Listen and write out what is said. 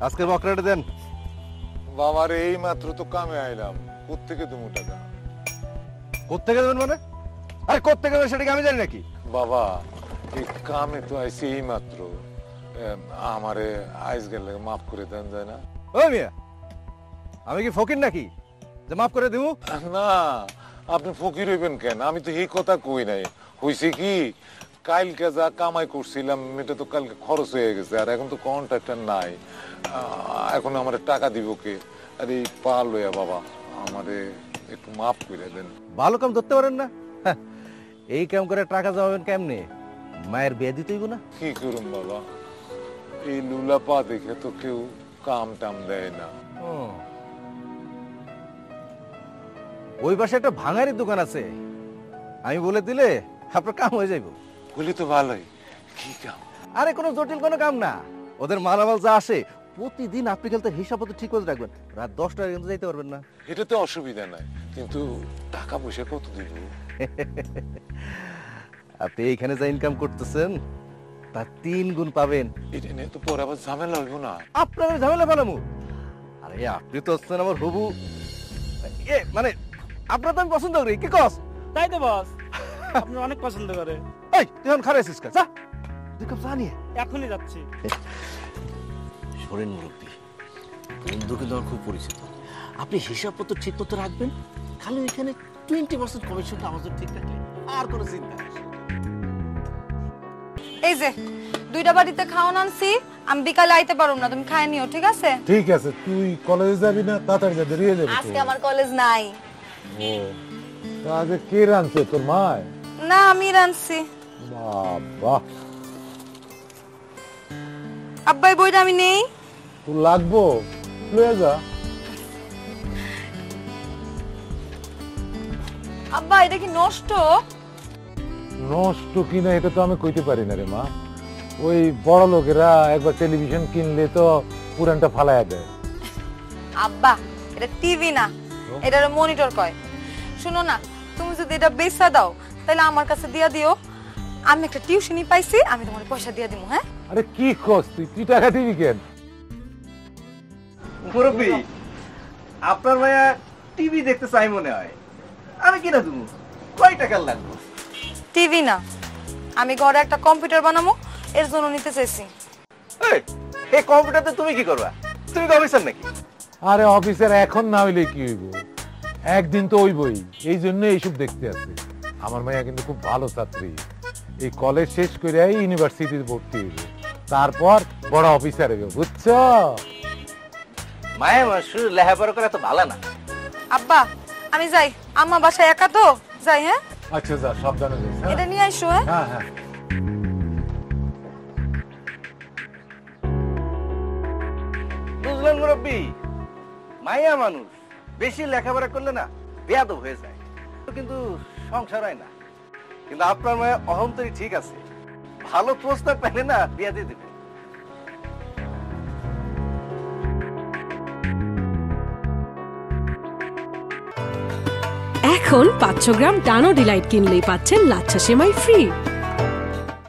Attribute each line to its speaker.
Speaker 1: আজকের বকরাটা দেন।
Speaker 2: বাবার এই মাত্র তো কামে আইলাম, কোত্থেকে তুমি টাকা?
Speaker 1: কোত্থেকে দেবেন মানে? আরে কোত্থেকে দেবেন সেটা কি আমি জানি নাকি?
Speaker 2: বাবা এই কামে তো আইছি এই মাত্র, আমারে আইস গেলে মাফ করে দেন যায় না?
Speaker 1: ওই মিয়া, আমি কি ফকির নাকি যে মাফ করে দিব?
Speaker 2: না আপনি ফকির হইবেন কেন? আমি তো এই কথা কই নাই। হইছে কি, কালকে যা কামাই করছিলাম এটা তো কালকে খরচ হয়ে গেছে, আর এখন তো কন্ট্রাক্টর নাই। এখন আমার টাকা দিব কে? আর এই পা লইয়া বাবা আমারে একটু মাফ করে দেন।
Speaker 1: ভালো কাম ধরতে পারেন না? হ্যাঁ, এই কাম করে টাকা জমাবেন কেমনে? মায়ের বিয়ে দিতে হইব না?
Speaker 2: কি করুন বাবা, এই লুলা পা দেখে তো কেউ কাম টাম দেয় না।
Speaker 1: ও, ওই পাশে একটা ভাঙারির দোকান আছে, আমি বলে দিলে আপনার কাম হয়ে যাইব।
Speaker 2: বলি তো ভালোই। কি কাম?
Speaker 1: আরে কোনো জটিল কোনো কাম না, ওদের মালামাল যা আসে প্রতিদিন আপনি খেলতে হিসাব তো ঠিক করে রাখবেন, রাত 10টায় কিন্তু যাইতে পারবেন না।
Speaker 2: এটা তো অসুবিধা নাই, কিন্তু টাকা পয়সা কত দিব?
Speaker 1: আপনি এইখানে যা ইনকাম করতেছেন তার 3 গুণ পাবেন।
Speaker 2: এটা নিয়ে তো পরে আবার ঝামেলা হইব না?
Speaker 1: আপনার ঝামেলা পালামু? আরে আপনি তো হচ্ছেন আমার হবু, মানে আপনার তো আমি পছন্দ করি, কি কস?
Speaker 3: তাই তো বস, আপনি অনেক পছন্দ করে।
Speaker 1: এই তুই এখন খারাইছিস কাজ, যা তুই কাপ চা নিয়ে।
Speaker 3: এখনই যাচ্ছি।
Speaker 4: শোনেন মুরব্বী, বন্ধু কিন্তু আমার খুব পরিচিত। আপনি হিসাবপত্র ঠিক মতো রাখবেন, খালি ওইখানে 20% কমিশনটা আমাদের ঠিক রাখলে আর কোনো চিন্তা নেই।
Speaker 5: এই যে 2টা বাড়িতে খাওয়ান আনছি, আমি বিকালে আইতে পারুম না, তুমি খায় নিও, ঠিক আছে?
Speaker 2: ঠিক আছে, তুই কলেজে যাবি না? তাড়াতাড়ি যা, দেরি হয়ে যাবে।
Speaker 5: আজকে আমার কলেজ নাই।
Speaker 2: ও, তা আজকে কে রাঁধছে? তোর মা?
Speaker 5: না, আমি রাঁধছি।
Speaker 2: বাবা,
Speaker 5: আব্বাই বইটা আমি নেই।
Speaker 2: তোর লাগবো, লয়ে যা।
Speaker 5: আব্বা এটা কি নষ্ট?
Speaker 2: নষ্ট কিনা এটা তো আমি কইতে পারি না রে মা। ওই বড় লোকেরা একবার টেলিভিশন কিনলে তো পুরানটা ফালাইয়া দেয়।
Speaker 5: আব্বা এটা টিভি না, এটা মনিটর কয়। শুনো না, তুমি যদি এটা বেচা দাও তাহলে আমার কাছে দিয়া দিও, আমি একটা টিউশনি পাইছি, আমি তোমার পয়সা দিয়া দিমু। হ্যাঁ?
Speaker 2: আরে কি খোঁজ তুই টাকা দিবি কেন?
Speaker 1: মুরব্বী, আপনার মায়া টিভি দেখতে চাই মনে হয়, আমি কিনা দেবো। কয় টাকার লাগবে?
Speaker 5: টিভি না, আমি ঘরে একটা কম্পিউটার বানাবো, এর জন্য নিতে চাইছি।
Speaker 1: এই কম্পিউটারতে তুমি কি করবা? তুমি কি অফিসার নাকি?
Speaker 2: আরে অফিসার এখন না হইলে কি হইব, একদিন তো হইবই। এই জন্য এইসব দেখতে আসছে। আমার মাইয়া কিন্তু খুব ভালো ছাত্রী, এই কলেজ শেষ করে ইউনিভার্সিটিতে ভর্তি হইব, তারপর বড় অফিসার হইব, বুঝছো?
Speaker 1: মায়া আমার শুধু লেখাপড়া করে এত ভালো না।
Speaker 5: আব্বা আমি যাই, আম্মা বাসায় একা তো, যাই। হ্যাঁ
Speaker 2: আচ্ছা যা, সাবধানে যাস। হ্যাঁ?
Speaker 5: এটা নিয়ে আইসো। হ্যাঁ
Speaker 2: হ্যাঁ হ্যাঁ।
Speaker 1: বুঝলেন মুরব্বী, মায়া মানুষ বেশি লেখাপড়া করলে না বেয়াদব হয়ে যায়, কিন্তু সংসার হয় না। কিন্তু আপনার মায়া অহন্তরী ঠিক আছে, ভালো প্রস্তাব পেলে না বিয়া দিয়ে দেবে।
Speaker 6: এখন 500 গ্রাম ডানো ডিলাইট কিনলেই পাচ্ছেন লাচ্ছা সেমাই ফ্রি।